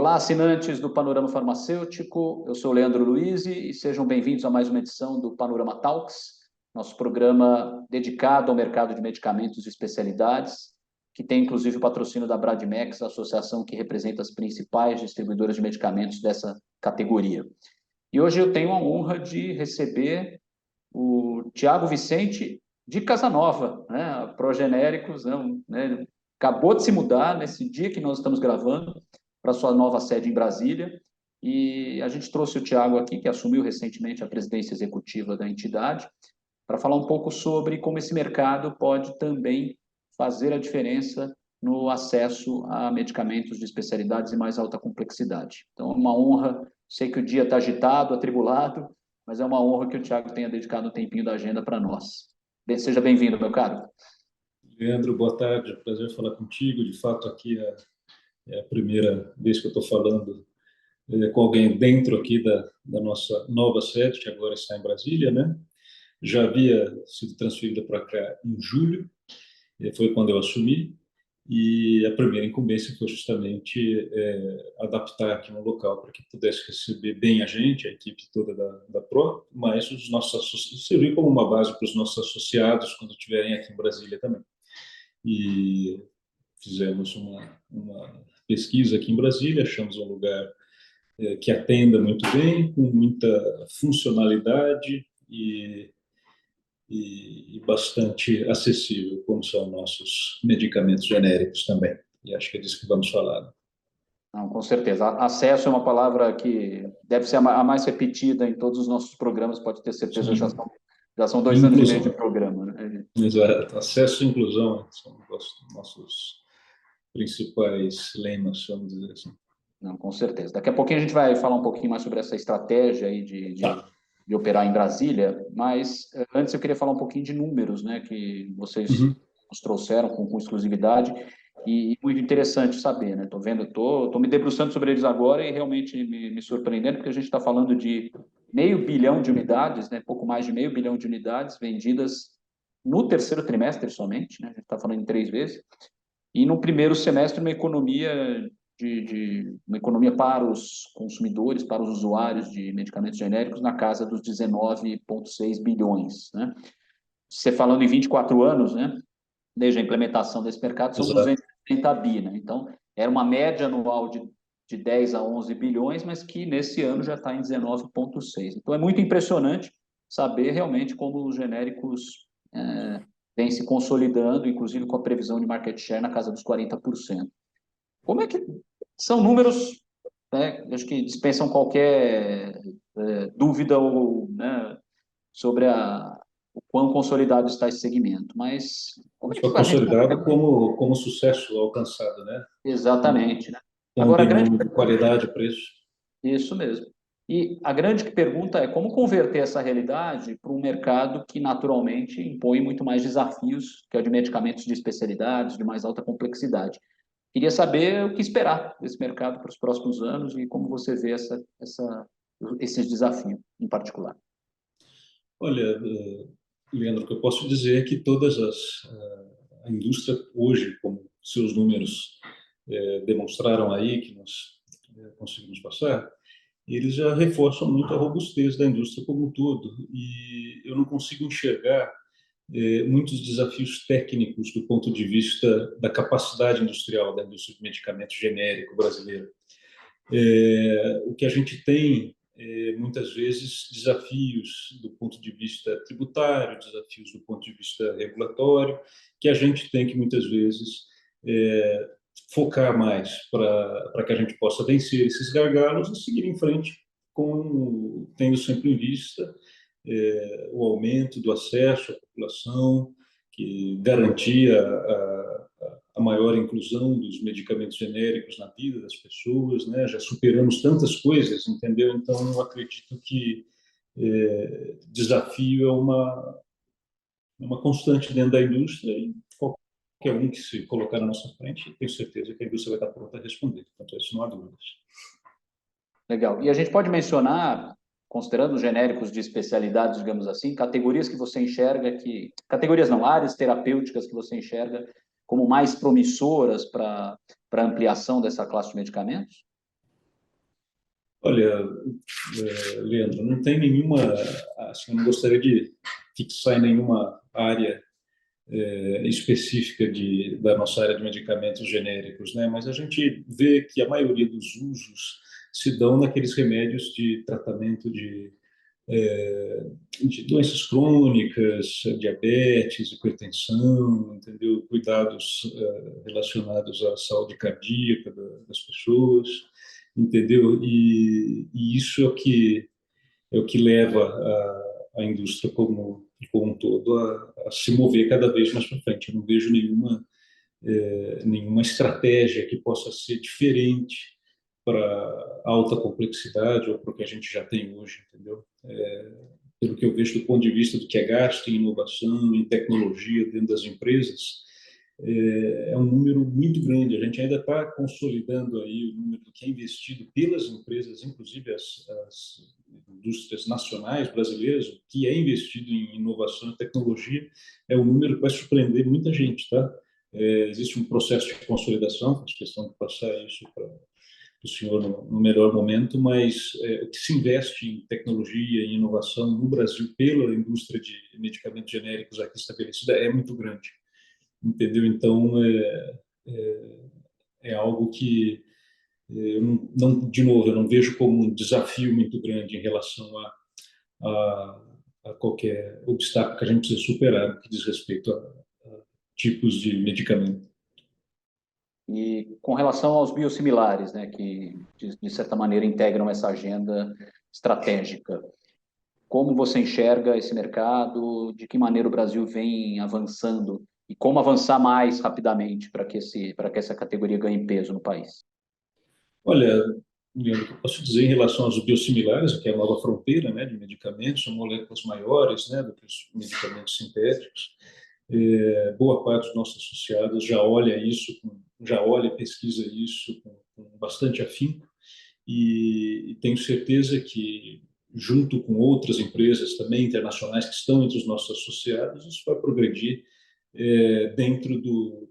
Olá, assinantes do Panorama Farmacêutico, eu sou o Leandro Luiz e sejam bem-vindos a mais uma edição do Panorama Talks, nosso programa dedicado ao mercado de medicamentos e especialidades, que tem inclusive o patrocínio da Bradmex, a associação que representa as principais distribuidoras de medicamentos dessa categoria. E hoje eu tenho a honra de receber o Tiago Vicente de Casanova, né, a Progenéricos, né, acabou de se mudar nesse dia que nós estamos gravando, para sua nova sede em Brasília, e a gente trouxe o Tiago aqui, que assumiu recentemente a presidência executiva da entidade, para falar um pouco sobre como esse mercado pode também fazer a diferença no acesso a medicamentos de especialidades de mais alta complexidade. Então, é uma honra, sei que o dia está agitado, atribulado, mas é uma honra que o Tiago tenha dedicado um tempinho da agenda para nós. Seja bem-vindo, meu caro. Leandro, boa tarde, prazer falar contigo. De fato, aqui é a primeira vez que eu estou falando com alguém dentro aqui da nossa nova sede, que agora está em Brasília, né? Já havia sido transferida para cá em julho, foi quando eu assumi, e a primeira incumbência foi justamente adaptar aqui um local para que pudesse receber bem a gente, a equipe toda da PRO, mas os nossos associados, servir como uma base para os nossos associados quando estiverem aqui em Brasília também. E fizemos uma pesquisa aqui em Brasília, achamos um lugar que atenda muito bem, com muita funcionalidade e bastante acessível, como são nossos medicamentos genéricos também. E acho que é disso que vamos falar. Não, com certeza. Acesso é uma palavra que deve ser a mais repetida em todos os nossos programas, pode ter certeza, já são 2 anos e meio de programa. Né? Exato. Acesso e inclusão são os nossos principais lemas, vamos dizer assim. Não, com certeza. Daqui a pouquinho a gente vai falar um pouquinho mais sobre essa estratégia aí de operar em Brasília, mas antes eu queria falar um pouquinho de números, né, que vocês nos trouxeram com exclusividade, e muito interessante saber, né? Tô me debruçando sobre eles agora e realmente me surpreendendo, porque a gente está falando de 500 milhão de unidades, né, pouco mais de 500 milhão de unidades vendidas no terceiro trimestre somente, né? A gente está falando em 3 vezes, e no primeiro semestre uma economia uma economia para os consumidores, para os usuários de medicamentos genéricos na casa dos 19,6 bilhões, né? Você falando em 24 anos, né? Desde a implementação desse mercado, são 230 bi, né? Então, era uma média anual de 10 a 11 bilhões, mas que nesse ano já está em 19,6. Então, é muito impressionante saber realmente como os genéricos vêm se consolidando, inclusive com a previsão de market share na casa dos 40%. Como é que são números, né, acho que dispensam qualquer dúvida ou, né, sobre o quão consolidado está esse segmento, mas como é que Só a gente... consolidado como sucesso alcançado, né? Exatamente, né? Agora, a grande... Combinando qualidade e preço. Isso mesmo. E a grande pergunta é como converter essa realidade para um mercado que naturalmente impõe muito mais desafios, que é o de medicamentos de especialidades, de mais alta complexidade. Queria saber o que esperar desse mercado para os próximos anos e como você vê esses desafios em particular. Olha, Leandro, o que eu posso dizer é que a indústria hoje, como seus números demonstraram aí, que nós conseguimos passar, eles já reforçam muito a robustez da indústria como um todo. E eu não consigo enxergar muitos desafios técnicos do ponto de vista da capacidade industrial da indústria de medicamento genérico brasileira. O que a gente tem, muitas vezes, desafios do ponto de vista tributário, desafios do ponto de vista regulatório, que a gente tem que, muitas vezes, focar mais para que a gente possa vencer esses gargalos e seguir em frente, tendo sempre em vista o aumento do acesso à população, que garantia a maior inclusão dos medicamentos genéricos na vida das pessoas, né? Já superamos tantas coisas, entendeu? Então, eu acredito que desafio é uma constante dentro da indústria e qualquer um que se colocar na nossa frente, tenho certeza que a indústria vai estar pronta a responder. Portanto, isso não há dúvidas. Legal. E a gente pode mencionar, considerando os genéricos de especialidades, digamos assim, categorias que você enxerga categorias não, áreas terapêuticas que você enxerga como mais promissoras para ampliação dessa classe de medicamentos? Olha, Leandro, não tem nenhuma, assim, eu não gostaria de fixar em nenhuma área específica da nossa área de medicamentos genéricos, né? Mas a gente vê que a maioria dos usos se dão naqueles remédios de tratamento de doenças crônicas, diabetes, hipertensão, entendeu? Cuidados relacionados à saúde cardíaca das pessoas, entendeu? E isso é o que leva a indústria como um todo a se mover cada vez mais para frente. Eu não vejo nenhuma estratégia que possa ser diferente para alta complexidade ou para o que a gente já tem hoje, entendeu? Pelo que eu vejo do ponto de vista do que é gasto em inovação, em tecnologia dentro das empresas, é um número muito grande. A gente ainda está consolidando aí o número do que é investido pelas empresas, inclusive as indústrias nacionais brasileiras, o que é investido em inovação e tecnologia, é um número que vai surpreender muita gente, tá? Existe um processo de consolidação, faço questão de passar isso para o senhor no melhor momento, mas o que se investe em tecnologia e inovação no Brasil pela indústria de medicamentos genéricos aqui estabelecida é muito grande, entendeu? Então, é algo que eu de novo, eu não vejo como um desafio muito grande em relação a qualquer obstáculo que a gente precisa superar no que diz respeito a tipos de medicamento. E com relação aos biosimilares, né, que de certa maneira integram essa agenda estratégica, como você enxerga esse mercado? De que maneira o Brasil vem avançando e como avançar mais rapidamente para que essa categoria ganhe peso no país? Olha, Leandro, o que eu posso dizer em relação aos biosimilares, que é a nova fronteira, né, de medicamentos, são moléculas maiores, né, do que os medicamentos sintéticos. Boa parte dos nossos associados já olha isso, já olha e pesquisa isso com bastante afinco e tenho certeza que, junto com outras empresas também internacionais que estão entre os nossos associados, isso vai progredir dentro do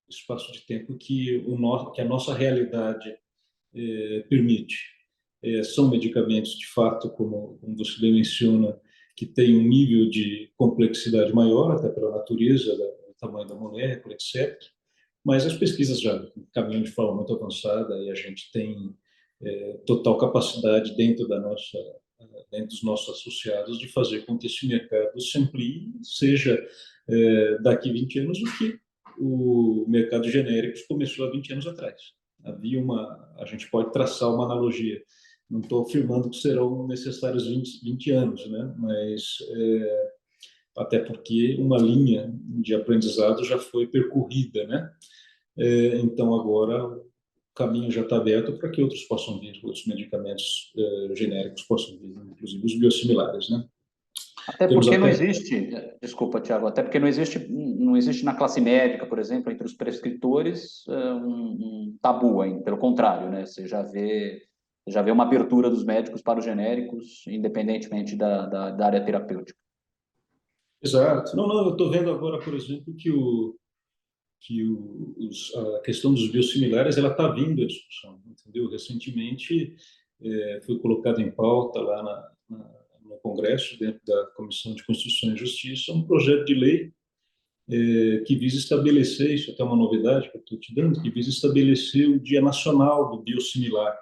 espaço de tempo que a nossa realidade permite. São medicamentos, de fato, como você bem menciona, que têm um nível de complexidade maior, até pela natureza, do tamanho da molécula, etc. Mas as pesquisas já caminham de forma muito avançada e a gente tem total capacidade dentro dos nossos associados de fazer com que esse mercado se amplie, seja daqui a 20 anos o que o mercado de genéricos começou há 20 anos atrás. A gente pode traçar uma analogia. Não estou afirmando que serão necessários 20 anos, né? Mas até porque uma linha de aprendizado já foi percorrida, né? Então agora o caminho já está aberto para que outros possam vir, outros medicamentos genéricos possam vir, inclusive os biosimilares, né? Até porque não existe, desculpa, Tiago, até porque não existe na classe médica, por exemplo, entre os prescritores, um tabu ainda, pelo contrário, né? Você já vê uma abertura dos médicos para os genéricos, independentemente da área terapêutica. Exato. Não, eu estou vendo agora, por exemplo, a questão dos biosimilares ela está vindo à discussão, entendeu? Recentemente foi colocado em pauta lá no Congresso, dentro da Comissão de Constituição e Justiça, um projeto de lei que visa estabelecer, isso é até uma novidade que eu estou te dando, que visa estabelecer o Dia Nacional do Biosimilar,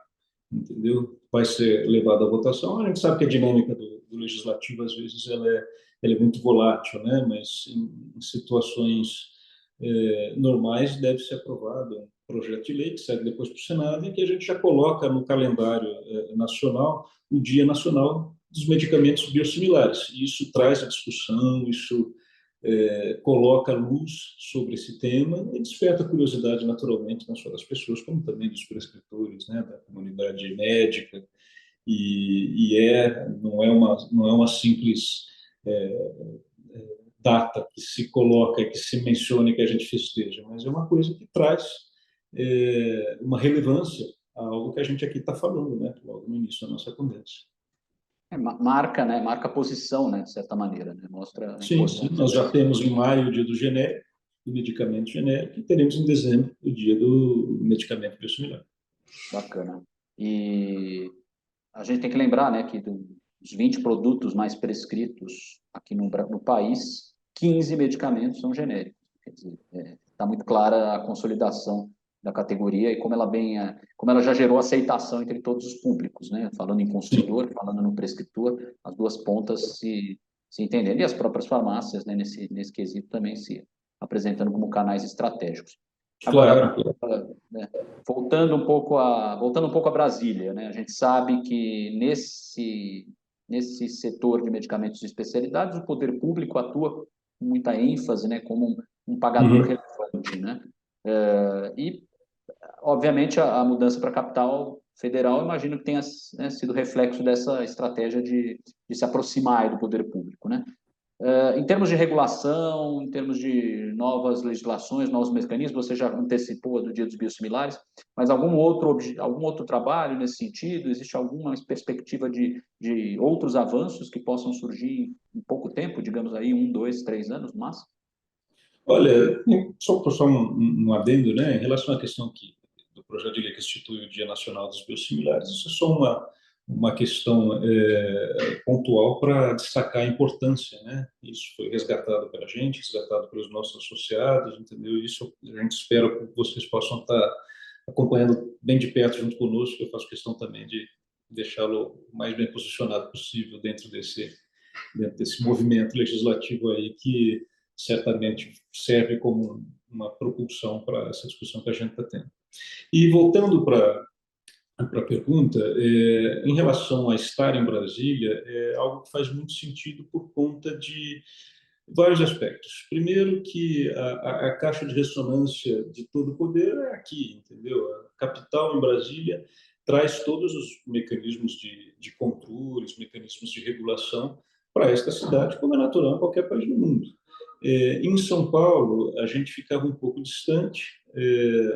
entendeu? Vai ser levado à votação. A gente sabe que a dinâmica do legislativo, às vezes, ela é muito volátil, né? Mas em situações normais deve ser aprovado um projeto de lei que segue depois para o Senado e que a gente já coloca no calendário nacional o Dia Nacional dos Medicamentos Biosimilares. E isso traz a discussão, isso coloca luz sobre esse tema e desperta curiosidade naturalmente não só das pessoas como também dos prescritores, né, da comunidade médica não é uma simples data que se coloca, que se mencione que a gente festeja, mas é uma coisa que traz uma relevância a algo que a gente aqui está falando, né, logo no início da nossa conversa. Marca, né? Marca a posição, né? De certa maneira, né? Mostra a Sim, importância. nós já temos em maio o dia do genérico, do medicamento genérico, e teremos em dezembro o dia do medicamento biosimilar. Bacana. E a gente tem que lembrar, né, que dos 20 produtos mais prescritos aqui no país, 15 medicamentos são genéricos. Quer dizer, está muito clara a consolidação da categoria e como ela já gerou aceitação entre todos os públicos, né? Falando em consumidor, falando no prescritor, as duas pontas se entendendo, e as próprias farmácias, né, nesse quesito também se apresentando como canais estratégicos. Agora, Claro. né, voltando um pouco a Brasília, né? A gente sabe que nesse setor de medicamentos de especialidades, o poder público atua com muita ênfase, né, como um pagador Uhum. relevante, né? E, obviamente, a mudança para a capital federal, imagino que tenha, né, sido reflexo dessa estratégia de se aproximar aí do poder público, né? Em termos de regulação, em termos de novas legislações, novos mecanismos, você já antecipou do Dia dos Biosimilares, mas algum outro trabalho nesse sentido? Existe alguma perspectiva de outros avanços que possam surgir em pouco tempo, digamos aí, 1, 2, 3 anos no máximo? Olha, só um adendo, né, em relação à questão do projeto de lei que institui o Dia Nacional dos Biosimilares, isso é só uma questão pontual para destacar a importância, né? Isso foi resgatado pela gente, resgatado pelos nossos associados, entendeu? Isso a gente espera que vocês possam estar acompanhando bem de perto junto conosco. Eu faço questão também de deixá-lo o mais bem posicionado possível dentro desse movimento legislativo aí que certamente serve como uma propulsão para essa discussão que a gente está tendo. E voltando para a pergunta, em relação a estar em Brasília, é algo que faz muito sentido por conta de vários aspectos. Primeiro, que a caixa de ressonância de todo o poder é aqui, entendeu? A capital em Brasília traz todos os mecanismos de controle, os mecanismos de regulação para esta cidade, como é natural em qualquer país do mundo. Em São Paulo, a gente ficava um pouco distante,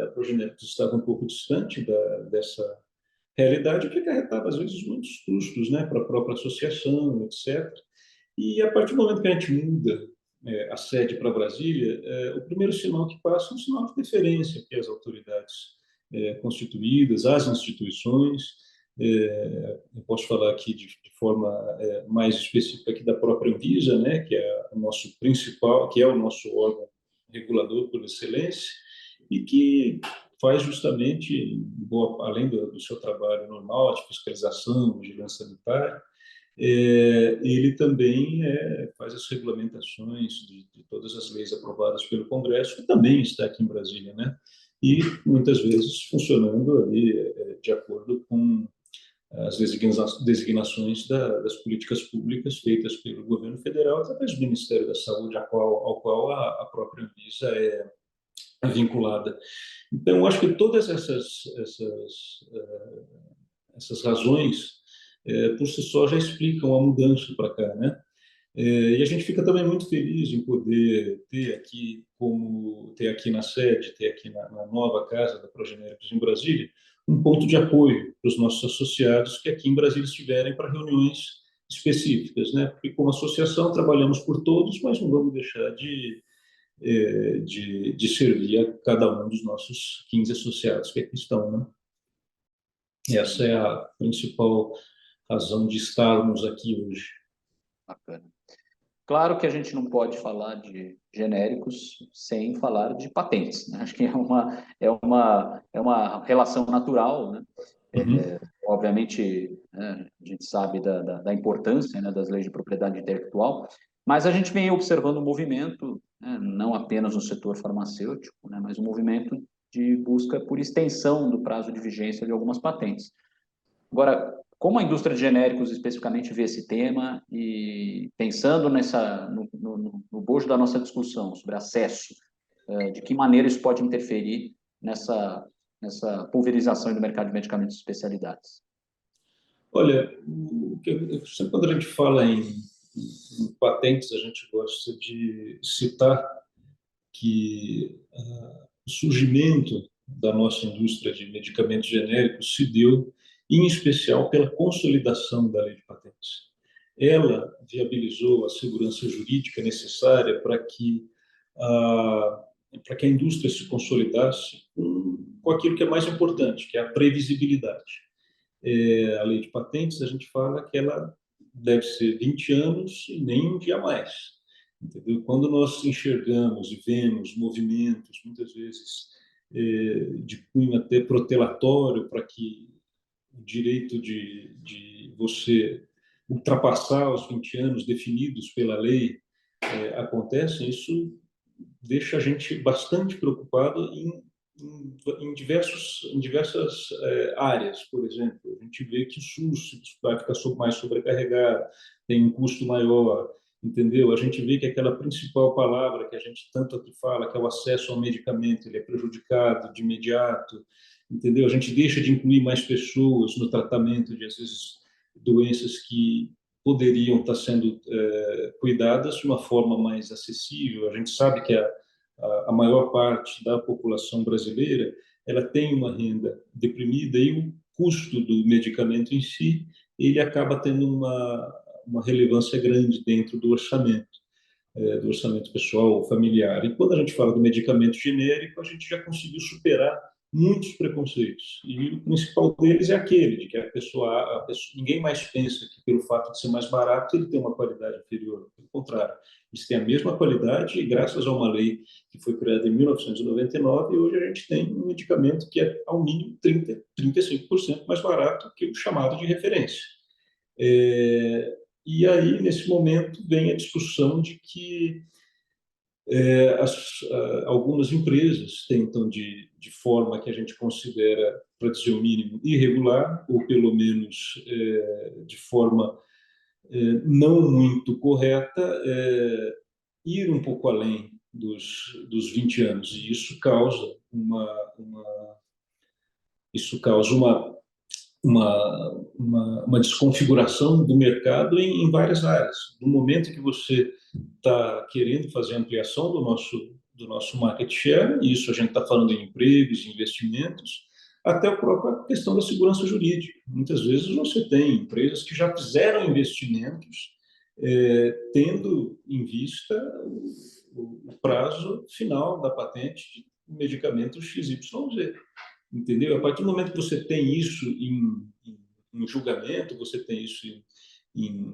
a Progenex estava um pouco distante dessa realidade, que acarretava, às vezes, muitos custos, né, para a própria associação, etc. E a partir do momento que a gente muda a sede para Brasília, o primeiro sinal que passa é um sinal de deferência que as autoridades constituídas, as instituições. Eu posso falar aqui de forma mais específica aqui da própria Anvisa, né, que é o nosso principal, que é o nosso órgão regulador por excelência e que faz justamente, além do seu trabalho normal de fiscalização, vigilância sanitária, ele também faz as regulamentações de todas as leis aprovadas pelo Congresso, que também está aqui em Brasília, né? E muitas vezes funcionando ali de acordo com as designações das políticas públicas feitas pelo governo federal através do Ministério da Saúde, ao qual a própria Anvisa é vinculada. Então, acho que todas essas razões, por si só, já explicam a mudança para cá, né? E a gente fica também muito feliz em poder ter aqui na sede, ter aqui na nova casa da Progenéricos em Brasília, um ponto de apoio para os nossos associados que aqui em Brasília estiverem para reuniões específicas, né? Porque como associação trabalhamos por todos, mas não vamos deixar de servir a cada um dos nossos 15 associados que aqui estão, né? Essa é a principal razão de estarmos aqui hoje. Bacana. Claro que a gente não pode falar de genéricos sem falar de patentes, né? Acho que é uma relação natural, né? Uhum. Obviamente, né, a gente sabe da importância, né, das leis de propriedade intelectual, mas a gente vem observando um movimento, né, não apenas no setor farmacêutico, né, mas um movimento de busca por extensão do prazo de vigência de algumas patentes. Agora, como a indústria de genéricos especificamente vê esse tema e pensando no bojo da nossa discussão sobre acesso, de que maneira isso pode interferir nessa pulverização do mercado de medicamentos de especialidades? Olha, sempre quando a gente fala em patentes, a gente gosta de citar que o surgimento da nossa indústria de medicamentos genéricos se deu, em especial, pela consolidação da lei de patentes. Ela viabilizou a segurança jurídica necessária a, para que a indústria se consolidasse com aquilo que é mais importante, que é a previsibilidade. a lei de patentes, a gente fala que ela deve ser 20 anos e nem um dia mais. Entendeu? Quando nós enxergamos e vemos movimentos, muitas vezes de cunho até protelatório, para que o direito de você ultrapassar os 20 anos definidos pela lei acontece, isso deixa a gente bastante preocupado em diversas áreas. Por exemplo, a gente vê que o SUS vai ficar mais sobrecarregado, tem um custo maior, entendeu? A gente vê que aquela principal palavra que a gente tanto aqui fala, que é o acesso ao medicamento, ele é prejudicado de imediato, entendeu? A gente deixa de incluir mais pessoas no tratamento de, às vezes, doenças que poderiam estar sendo cuidadas de uma forma mais acessível. A gente sabe que a maior parte da população brasileira ela tem uma renda deprimida e o custo do medicamento em si ele acaba tendo uma relevância grande dentro do orçamento pessoal ou familiar. E quando a gente fala do medicamento genérico, a gente já conseguiu superar muitos preconceitos. E o principal deles é aquele de que ninguém mais pensa que pelo fato de ser mais barato ele tem uma qualidade inferior. Pelo contrário, eles têm a mesma qualidade e graças a uma lei que foi criada em 1999, hoje a gente tem um medicamento que é ao mínimo 35% mais barato que o chamado de referência. E aí, nesse momento, vem a discussão de que algumas empresas tentam, de forma que a gente considera, para dizer o mínimo, irregular, ou pelo menos de forma não muito correta, ir um pouco além dos 20 anos. E isso causa uma desconfiguração do mercado em várias áreas. No momento que você está querendo fazer ampliação do nosso market share, e isso a gente está falando em empregos, investimentos, até a própria questão da segurança jurídica. Muitas vezes você tem empresas que já fizeram investimentos tendo em vista o prazo final da patente de medicamento XYZ. Entendeu? A partir do momento que você tem isso em julgamento, você tem isso em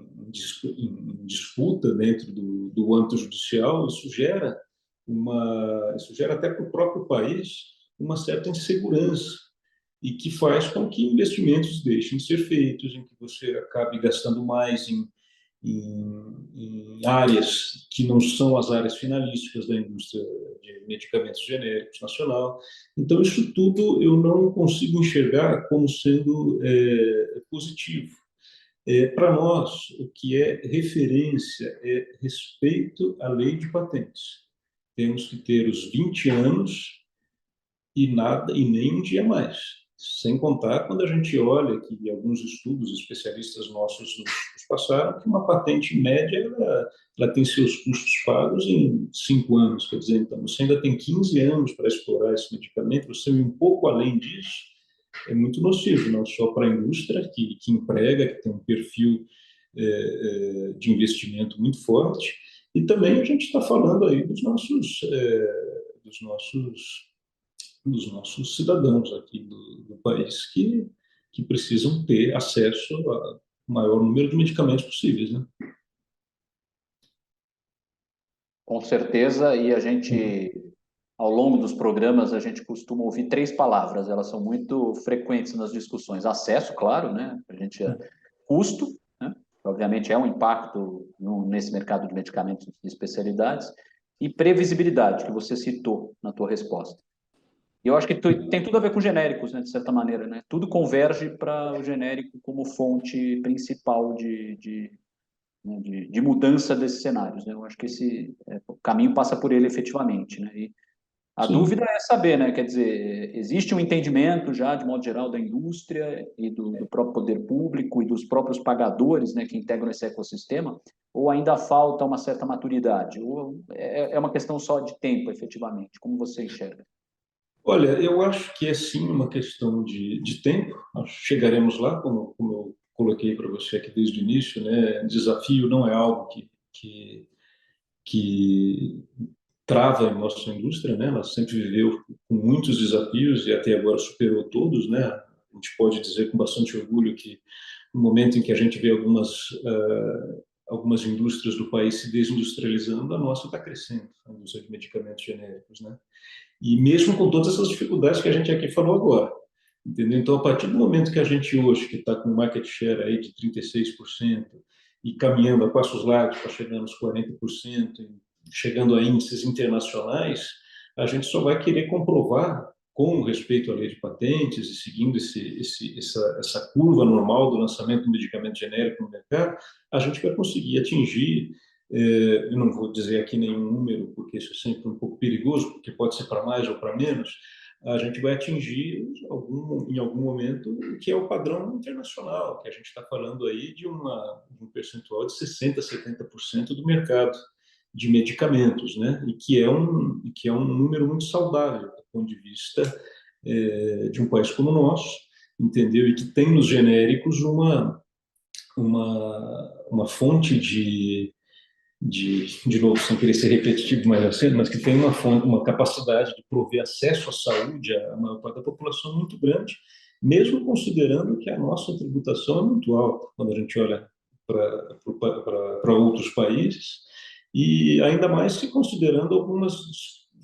disputa dentro do âmbito judicial, isso gera até para o próprio país uma certa insegurança e que faz com que investimentos deixem de ser feitos, em que você acabe gastando mais em áreas que não são as áreas finalísticas da indústria de medicamentos genéricos nacional. Então, isso tudo eu não consigo enxergar como sendo positivo. Para nós, o que é referência é respeito à lei de patentes. Temos que ter os 20 anos e nada e nem um dia mais. Sem contar quando a gente olha que alguns estudos especialistas nossos nos passaram que uma patente média ela tem seus custos pagos em 5 anos, quer dizer, então você ainda tem 15 anos para explorar esse medicamento, você ir um pouco além disso é muito nocivo, não só para a indústria que emprega, que tem um perfil de investimento muito forte, e também a gente está falando aí dos nossos cidadãos aqui do país que precisam ter acesso ao maior número de medicamentos possíveis, né? Com certeza, e a gente, ao longo dos programas, a gente costuma ouvir três palavras, elas são muito frequentes nas discussões. Acesso, claro, né? A gente, custo, né? Obviamente é um impacto nesse mercado de medicamentos de especialidades, e previsibilidade, que você citou na tua resposta. E eu acho que tem tudo a ver com genéricos, né, de certa maneira, né? Tudo converge para o genérico como fonte principal de mudança desses cenários, né? Eu acho que o caminho passa por ele efetivamente, né? E a Sim. dúvida é saber, né? Quer dizer, existe um entendimento já, de modo geral, da indústria e do próprio poder público e dos próprios pagadores, né, que integram esse ecossistema, ou ainda falta uma certa maturidade? Ou é uma questão só de tempo, efetivamente? Como você enxerga? Olha, eu acho que é sim uma questão de tempo. Nós chegaremos lá, como eu coloquei para você aqui desde o início, né? Desafio não é algo que trava a nossa indústria, né? Ela sempre viveu com muitos desafios e até agora superou todos, né? a gente pode dizer com bastante orgulho que no momento em que a gente vê algumas indústrias do país se desindustrializando, a nossa está crescendo, a indústria de medicamentos genéricos, né? E mesmo com todas essas dificuldades que a gente aqui falou agora, entendeu? Então, a partir do momento que a gente hoje, que está com market share aí de 36% e caminhando a passos largos para chegar nos 40%, chegando a índices internacionais, a gente só vai querer comprovar, com respeito à lei de patentes e seguindo essa curva normal do lançamento do medicamento genérico no mercado, a gente vai conseguir atingir, eu não vou dizer aqui nenhum número, porque isso é sempre um pouco perigoso, porque pode ser para mais ou para menos, a gente vai atingir em algum momento o que é o padrão internacional, que a gente está falando aí de um percentual de 60%, 70% do mercado de medicamentos, né? E que é um número muito saudável do ponto de vista de um país como o nosso, entendeu? E que tem nos genéricos uma fonte de novo, sem querer ser repetitivo mais assim, mas que tem uma capacidade de prover acesso à saúde à maior parte da população muito grande, mesmo considerando que a nossa tributação é muito alta quando a gente olha para outros países, e ainda mais se considerando algumas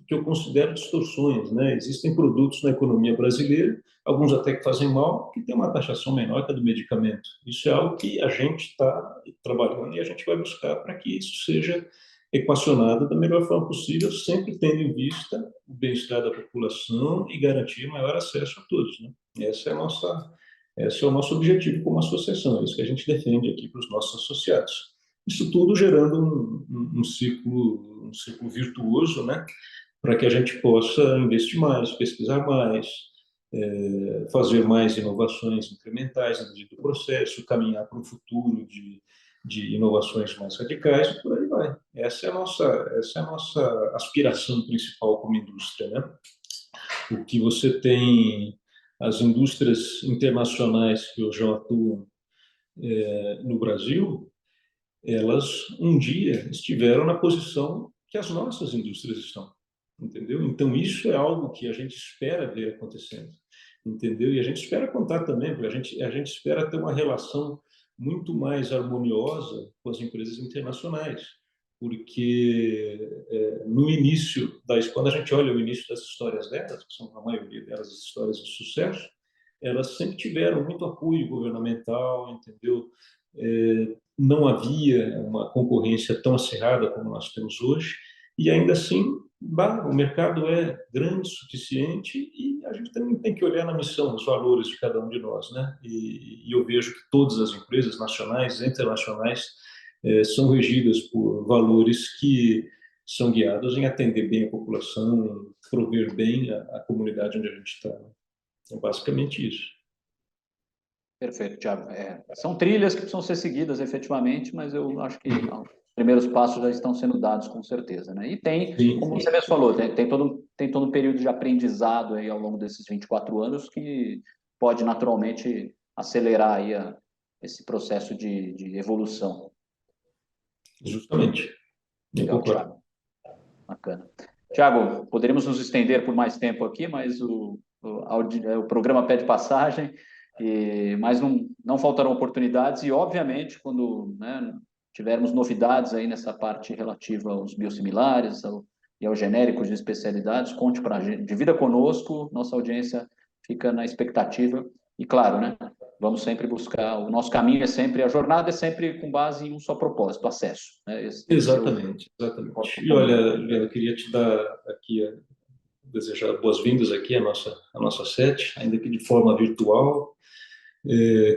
que eu considero distorções, né? Existem produtos na economia brasileira, alguns até que fazem mal, que tem uma taxação menor que a do medicamento. Isso é algo que a gente está trabalhando e a gente vai buscar para que isso seja equacionado da melhor forma possível, sempre tendo em vista o bem-estar da população e garantir maior acesso a todos, né? Esse é o nosso objetivo como associação, é isso que a gente defende aqui para os nossos associados. Isso tudo gerando um ciclo virtuoso, né? Para que a gente possa investir mais, pesquisar mais, fazer mais inovações incrementais no do processo, caminhar para um futuro de inovações mais radicais e por aí vai. Essa é a nossa aspiração principal como indústria, né? O que você tem, as indústrias internacionais que hoje atuam no Brasil, elas um dia estiveram na posição que as nossas indústrias estão, entendeu? Então isso é algo que a gente espera ver acontecendo, entendeu? E a gente espera contar também, porque a gente espera ter uma relação muito mais harmoniosa com as empresas internacionais, porque no início quando a gente olha o início das histórias delas, que são a maioria delas histórias de sucesso, elas sempre tiveram muito apoio governamental, entendeu? Não havia uma concorrência tão acirrada como nós temos hoje, e ainda assim, o mercado é grande o suficiente e a gente também tem que olhar na missão, os valores de cada um de nós, né? E eu vejo que todas as empresas nacionais e internacionais são regidas por valores que são guiados em atender bem a população, em prover bem a comunidade onde a gente está. É basicamente isso. Perfeito, Thiago. São trilhas que precisam ser seguidas efetivamente, mas eu acho que os primeiros passos já estão sendo dados com certeza, né? E tem, Sim, como você mesmo falou, tem todo um período de aprendizado aí ao longo desses 24 anos que pode naturalmente acelerar aí esse processo de evolução. Justamente. Legal, Thiago. Bacana. Thiago, poderíamos nos estender por mais tempo aqui, mas o programa pede passagem. Mas não faltarão oportunidades e, obviamente, quando, né, tivermos novidades aí nessa parte relativa aos biosimilares e aos genéricos de especialidades, conte para a gente, divida conosco, nossa audiência fica na expectativa e, claro, né, vamos sempre buscar, o nosso caminho a jornada é sempre com base em um só propósito, acesso. Né? Exatamente. E olha, eu queria te dar aqui, desejar boas-vindas aqui à nossa sede, ainda que de forma virtual.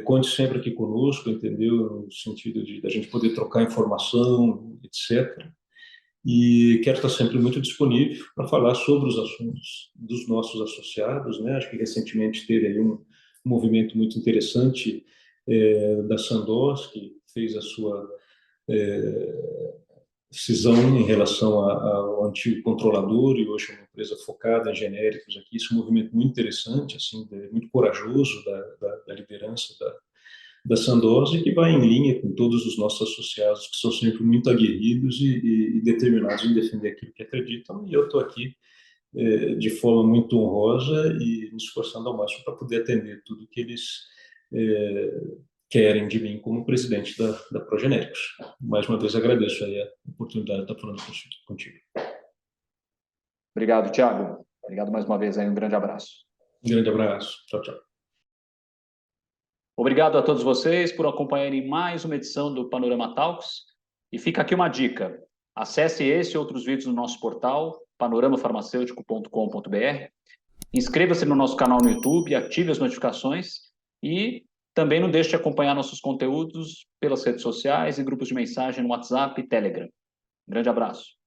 Conte sempre aqui conosco, entendeu? No sentido de a gente poder trocar informação, etc. E quero estar sempre muito disponível para falar sobre os assuntos dos nossos associados, né? Acho que recentemente teve aí um movimento muito interessante da Sandoz, que fez a sua cisão em relação ao antigo controlador e hoje é uma empresa focada em genéricos aqui. Isso é um movimento muito interessante, assim, muito corajoso da liderança da Sandoz e que vai em linha com todos os nossos associados que são sempre muito aguerridos e determinados em defender aquilo que acreditam. E eu estou aqui de forma muito honrosa e me esforçando ao máximo para poder atender tudo que eles querem de mim como presidente da Progenéricos. Mais uma vez agradeço aí a oportunidade de estar falando contigo. Obrigado, Thiago. Obrigado mais uma vez aí, um grande abraço. Um grande abraço. Tchau, tchau. Obrigado a todos vocês por acompanharem mais uma edição do Panorama Talks. E fica aqui uma dica. Acesse esse e outros vídeos no nosso portal, panoramafarmacêutico.com.br. Inscreva-se no nosso canal no YouTube, ative as notificações e também não deixe de acompanhar nossos conteúdos pelas redes sociais e grupos de mensagem no WhatsApp e Telegram. Um grande abraço.